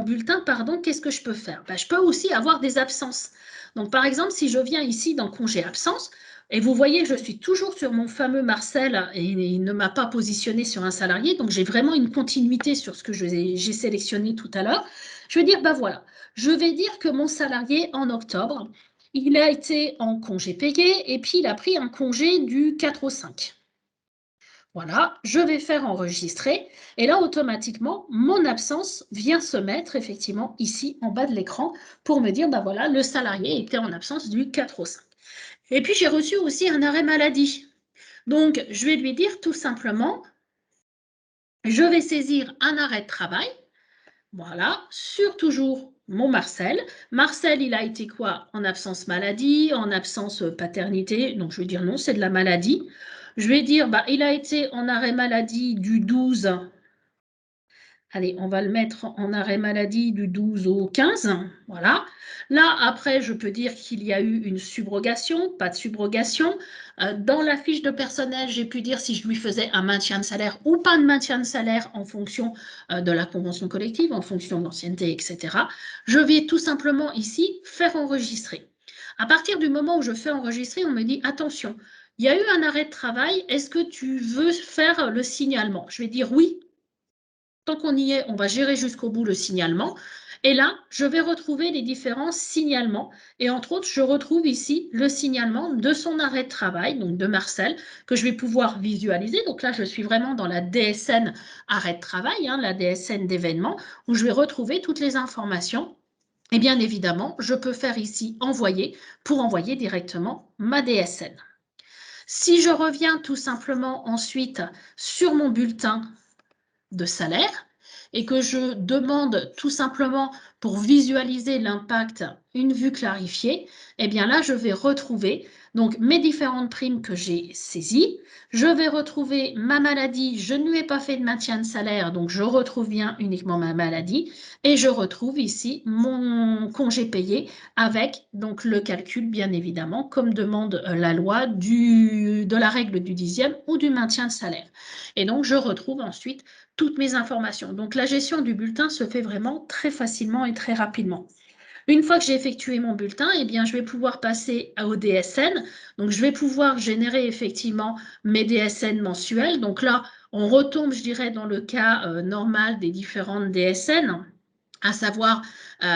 bulletin, qu'est-ce que je peux faire? Je peux aussi avoir des absences. Donc, par exemple, si je viens ici dans congé absence, et vous voyez, je suis toujours sur mon fameux Marcel et il ne m'a pas positionné sur un salarié, donc j'ai vraiment une continuité sur ce que j'ai sélectionné tout à l'heure. Je vais dire, voilà, je vais dire que mon salarié en octobre, il a été en congé payé et puis il a pris un congé du 4 au 5. Voilà, je vais faire enregistrer et là, automatiquement, mon absence vient se mettre effectivement ici en bas de l'écran pour me dire, bah voilà, le salarié était en absence du 4 au 5. Et puis, j'ai reçu aussi un arrêt maladie. Donc, je vais lui dire tout simplement, je vais saisir un arrêt de travail, voilà, sur toujours mon Marcel. Marcel, il a été quoi? En absence maladie, en absence paternité. Donc, je vais dire non, c'est de la maladie. Je vais dire, bah, il a été en arrêt maladie du 12. Allez, on va le mettre en arrêt maladie du 12 au 15. Voilà. Là, après, je peux dire qu'il y a eu une subrogation, pas de subrogation. Dans la fiche de personnel, j'ai pu dire si je lui faisais un maintien de salaire ou pas de maintien de salaire en fonction de la convention collective, en fonction de l'ancienneté, etc. Je vais tout simplement ici faire enregistrer. À partir du moment où je fais enregistrer, on me dit attention, il y a eu un arrêt de travail, est-ce que tu veux faire le signalement? Je vais dire oui. Tant qu'on y est, on va gérer jusqu'au bout le signalement. Et là, je vais retrouver les différents signalements. Et entre autres, je retrouve ici le signalement de son arrêt de travail, donc de Marcel, que je vais pouvoir visualiser. Donc là, je suis vraiment dans la DSN arrêt de travail, la DSN d'événements, où je vais retrouver toutes les informations. Et bien évidemment, je peux faire ici envoyer pour envoyer directement ma DSN. Si je reviens tout simplement ensuite sur mon bulletin de salaire et que je demande tout simplement pour visualiser l'impact une vue clarifiée, eh bien là, je vais retrouver donc mes différentes primes que j'ai saisies. Je vais retrouver ma maladie. Je ne lui ai pas fait de maintien de salaire, donc je retrouve bien uniquement ma maladie. Et je retrouve ici mon congé payé avec donc le calcul, bien évidemment, comme demande la loi de la règle du 10e ou du maintien de salaire. Et donc, je retrouve ensuite toutes mes informations. Donc, la gestion du bulletin se fait vraiment très facilement et très rapidement. Une fois que j'ai effectué mon bulletin, eh bien, je vais pouvoir passer au DSN. Donc, je vais pouvoir générer effectivement mes DSN mensuels. Donc là, on retombe, je dirais, dans le cas normal des différentes DSN, à savoir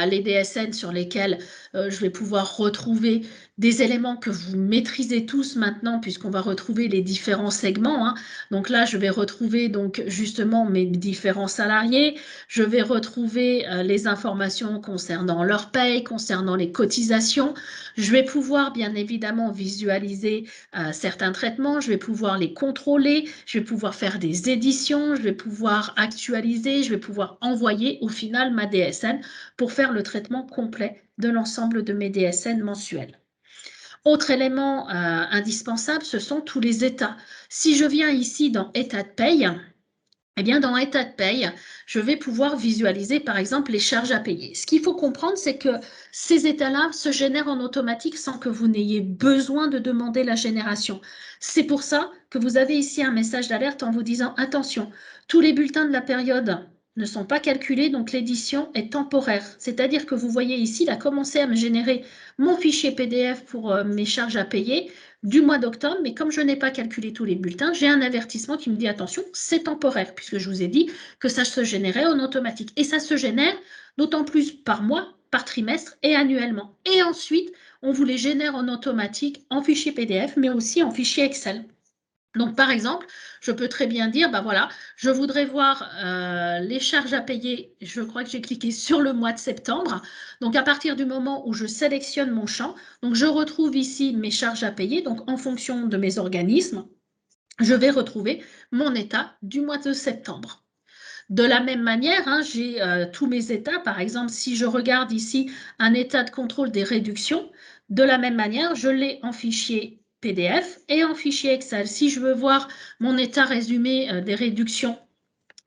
les DSN sur lesquels je vais pouvoir retrouver des éléments que vous maîtrisez tous maintenant puisqu'on va retrouver les différents segments. Donc là, je vais retrouver donc justement mes différents salariés. Je vais retrouver les informations concernant leur paye, concernant les cotisations. Je vais pouvoir bien évidemment visualiser certains traitements. Je vais pouvoir les contrôler. Je vais pouvoir faire des éditions. Je vais pouvoir actualiser. Je vais pouvoir envoyer au final ma DSN pour faire le traitement complet de l'ensemble de mes DSN mensuels. Autre élément indispensable, ce sont tous les états. Si je viens ici dans état de paye, eh bien, dans état de paye, je vais pouvoir visualiser, par exemple, les charges à payer. Ce qu'il faut comprendre, c'est que ces états-là se génèrent en automatique sans que vous n'ayez besoin de demander la génération. C'est pour ça que vous avez ici un message d'alerte en vous disant « Attention, tous les bulletins de la période ne sont pas calculés, donc l'édition est temporaire. » C'est-à-dire que vous voyez ici, il a commencé à me générer mon fichier PDF pour mes charges à payer du mois d'octobre, mais comme je n'ai pas calculé tous les bulletins, j'ai un avertissement qui me dit attention, c'est temporaire, puisque je vous ai dit que ça se générait en automatique. Et ça se génère d'autant plus par mois, par trimestre et annuellement. Et ensuite, on vous les génère en automatique en fichier PDF, mais aussi en fichier Excel. Donc, par exemple, je peux très bien dire, bah voilà, je voudrais voir les charges à payer. Je crois que j'ai cliqué sur le mois de septembre. Donc, à partir du moment où je sélectionne mon champ, donc je retrouve ici mes charges à payer. Donc, en fonction de mes organismes, je vais retrouver mon état du mois de septembre. De la même manière, j'ai tous mes états. Par exemple, si je regarde ici un état de contrôle des réductions, de la même manière, je l'ai en fichier PDF et en fichier Excel. Si je veux voir mon état résumé des réductions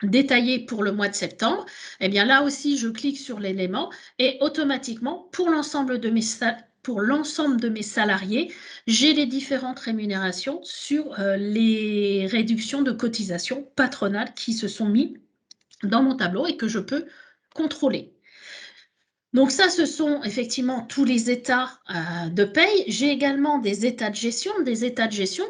détaillées pour le mois de septembre, eh bien là aussi, je clique sur l'élément et automatiquement, pour l'ensemble de mes salariés, j'ai les différentes rémunérations sur les réductions de cotisations patronales qui se sont mises dans mon tableau et que je peux contrôler. Donc ça, ce sont effectivement tous les états de paye. J'ai également des états de gestion,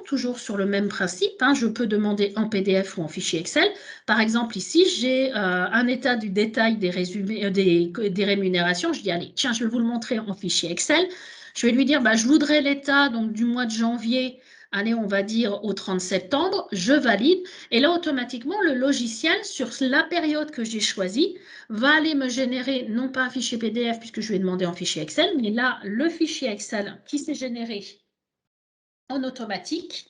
toujours sur le même principe. Je peux demander en PDF ou en fichier Excel. Par exemple, ici, j'ai un état du détail des résumés, des rémunérations. Je dis, allez, tiens, je vais vous le montrer en fichier Excel. Je vais lui dire, je voudrais l'état donc, du mois de janvier, allez, on va dire au 30 septembre, je valide. Et là, automatiquement, le logiciel, sur la période que j'ai choisie, va aller me générer, non pas un fichier PDF, puisque je vais demander en fichier Excel, mais là, le fichier Excel qui s'est généré en automatique.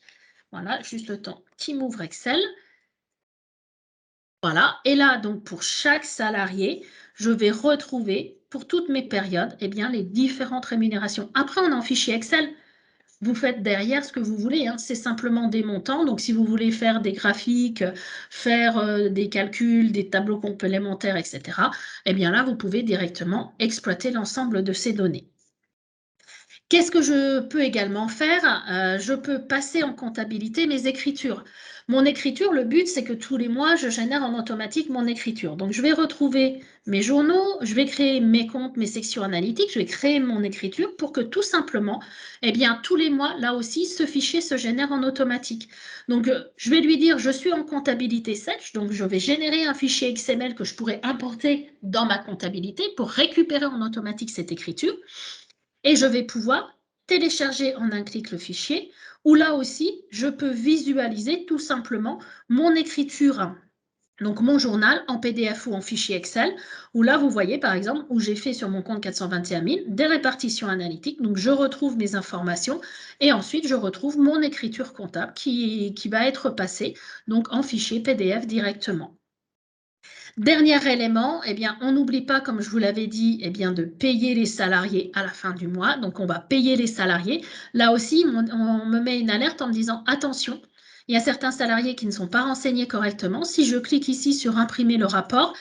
Voilà, juste le temps qu'il m'ouvre Excel. Voilà, et là, donc, pour chaque salarié, je vais retrouver, pour toutes mes périodes, les différentes rémunérations. Après, on est en fichier Excel. Vous faites derrière ce que vous voulez, hein. C'est simplement des montants. Donc, si vous voulez faire des graphiques, faire des calculs, des tableaux complémentaires, etc., là, vous pouvez directement exploiter l'ensemble de ces données. Qu'est-ce que je peux également faire? Je peux passer en comptabilité mes écritures. Mon écriture, le but, c'est que tous les mois, je génère en automatique mon écriture. Donc, je vais retrouver mes journaux, je vais créer mes comptes, mes sections analytiques, je vais créer mon écriture pour que tout simplement, tous les mois, là aussi, ce fichier se génère en automatique. Donc, je vais lui dire, je suis en comptabilité Sage, donc je vais générer un fichier XML que je pourrais importer dans ma comptabilité pour récupérer en automatique cette écriture. Et je vais pouvoir télécharger en un clic le fichier, où là aussi, je peux visualiser tout simplement mon écriture, donc mon journal en PDF ou en fichier Excel, où là, vous voyez par exemple, où j'ai fait sur mon compte 421 000 des répartitions analytiques, donc je retrouve mes informations et ensuite je retrouve mon écriture comptable qui va être passée donc en fichier PDF directement. Dernier élément, on n'oublie pas, comme je vous l'avais dit, de payer les salariés à la fin du mois. Donc, on va payer les salariés. Là aussi, on me met une alerte en me disant « Attention, il y a certains salariés qui ne sont pas renseignés correctement. Si je clique ici sur imprimer le rapport,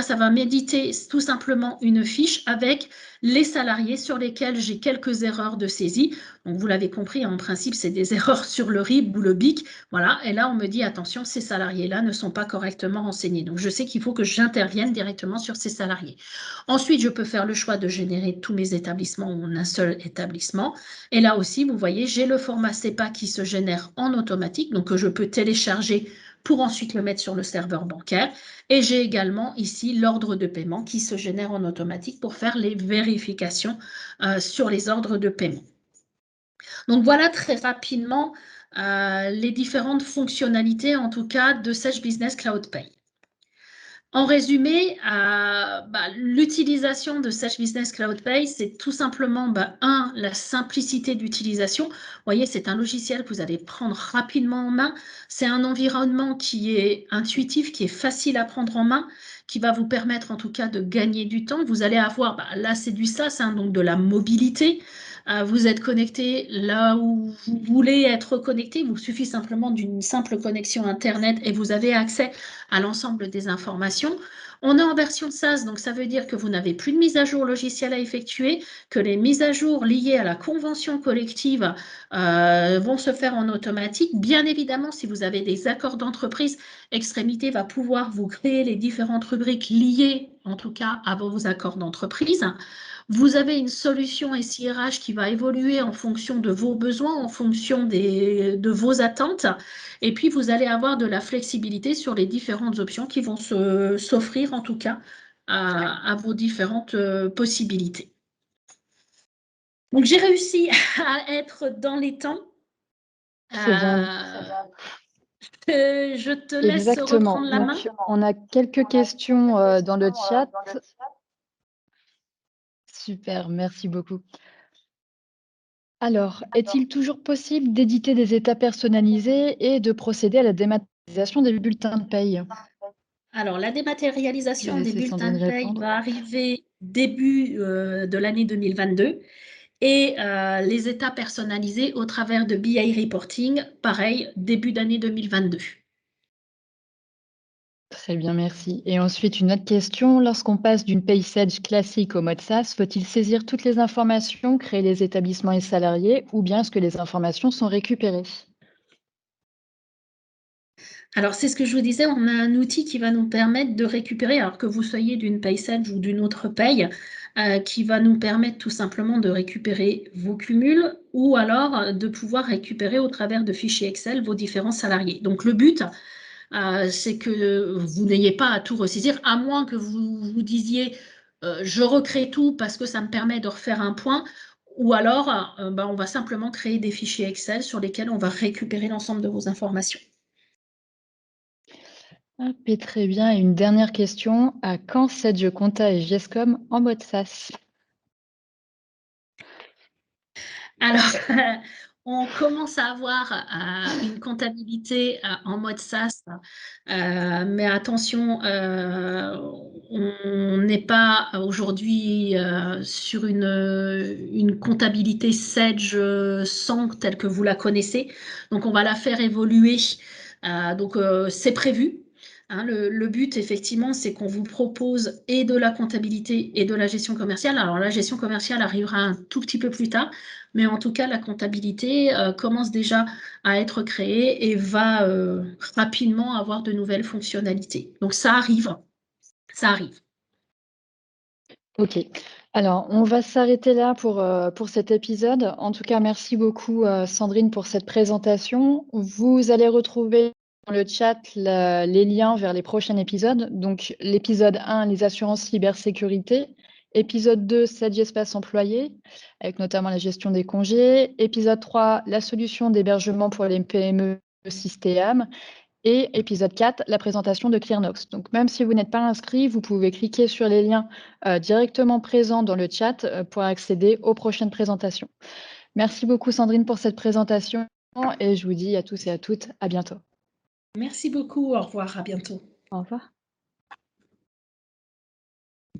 ça va m'éditer tout simplement une fiche avec les salariés sur lesquels j'ai quelques erreurs de saisie. Donc, vous l'avez compris, en principe, c'est des erreurs sur le RIB ou le BIC. Voilà. Et là, on me dit, attention, ces salariés-là ne sont pas correctement renseignés. Donc, je sais qu'il faut que j'intervienne directement sur ces salariés. Ensuite, je peux faire le choix de générer tous mes établissements en un seul établissement. Et là aussi, vous voyez, j'ai le format CEPA qui se génère en automatique, donc que je peux télécharger pour ensuite le mettre sur le serveur bancaire. Et j'ai également ici l'ordre de paiement qui se génère en automatique pour faire les vérifications sur les ordres de paiement. Donc voilà très rapidement les différentes fonctionnalités, en tout cas, de Sage Business Cloud Pay. En résumé, l'utilisation de Sage Business Cloud Pay, c'est tout simplement, la simplicité d'utilisation. Vous voyez, c'est un logiciel que vous allez prendre rapidement en main. C'est un environnement qui est intuitif, qui est facile à prendre en main, qui va vous permettre en tout cas de gagner du temps. Vous allez avoir, là c'est du SaaS, hein, donc de la mobilité. Vous êtes connecté là où vous voulez être connecté. Il vous suffit simplement d'une simple connexion Internet et vous avez accès à l'ensemble des informations. On est en version SaaS, donc ça veut dire que vous n'avez plus de mise à jour logicielle à effectuer, que les mises à jour liées à la convention collective vont se faire en automatique. Bien évidemment, si vous avez des accords d'entreprise, Extrémité va pouvoir vous créer les différentes rubriques liées, en tout cas, à vos accords d'entreprise. Vous avez une solution SIRH qui va évoluer en fonction de vos besoins, en fonction de vos attentes. Et puis, vous allez avoir de la flexibilité sur les différentes options qui vont s'offrir, en tout cas, à vos différentes possibilités. Donc, j'ai réussi à être dans les temps.
C'est bien.
Je te laisse
Exactement.
reprendre la main.
Donc, on a quelques questions dans le chat. Super, merci beaucoup. Alors, est-il toujours possible d'éditer des états personnalisés et de procéder à la dématérialisation des bulletins de paye?
Alors, la dématérialisation des
laisser
bulletins
Sandrine
de paye
répondre.
va arriver début de l'année 2022 et les états personnalisés au travers de BI Reporting, pareil, début d'année 2022.
Très bien, merci. Et ensuite, une autre question. Lorsqu'on passe d'une paye Sage classique au mode SaaS, faut-il saisir toutes les informations, créer les établissements et salariés, ou bien est-ce que les informations sont récupérées?
Alors, c'est ce que je vous disais, on a un outil qui va nous permettre de récupérer, alors que vous soyez d'une paye Sage ou d'une autre paye, qui va nous permettre tout simplement de récupérer vos cumuls ou alors de pouvoir récupérer au travers de fichiers Excel vos différents salariés. Donc, le but, c'est que vous n'ayez pas à tout ressaisir, à moins que vous vous disiez je recrée tout parce que ça me permet de refaire un point. ou alors, on va simplement créer des fichiers Excel sur lesquels on va récupérer l'ensemble de vos informations.
Hop, et très bien. Et une dernière question. À quand Sedge Compta et Gescom en mode SaaS?
Alors, on commence à avoir une comptabilité en mode SaaS, mais attention, on n'est pas aujourd'hui sur une comptabilité Sage 100 telle que vous la connaissez. Donc, on va la faire évoluer. C'est prévu. Hein, le but, effectivement, c'est qu'on vous propose et de la comptabilité et de la gestion commerciale. Alors, la gestion commerciale arrivera un tout petit peu plus tard, mais en tout cas, la comptabilité commence déjà à être créée et va rapidement avoir de nouvelles fonctionnalités. Donc, ça arrive, ça arrive.
Ok. Alors, on va s'arrêter là pour cet épisode. En tout cas, merci beaucoup, Sandrine, pour cette présentation. Vous allez retrouver dans le chat les liens vers les prochains épisodes. Donc, l'épisode 1, les assurances cybersécurité. Épisode 2, 7 espaces employés, avec notamment la gestion des congés. Épisode 3, la solution d'hébergement pour les PME Systéam. Et épisode 4, la présentation de ClearNox. Donc, même si vous n'êtes pas inscrit, vous pouvez cliquer sur les liens directement présents dans le chat pour accéder aux prochaines présentations. Merci beaucoup, Sandrine, pour cette présentation et je vous dis à tous et à toutes à bientôt.
Merci beaucoup. Au revoir. À bientôt.
Au revoir.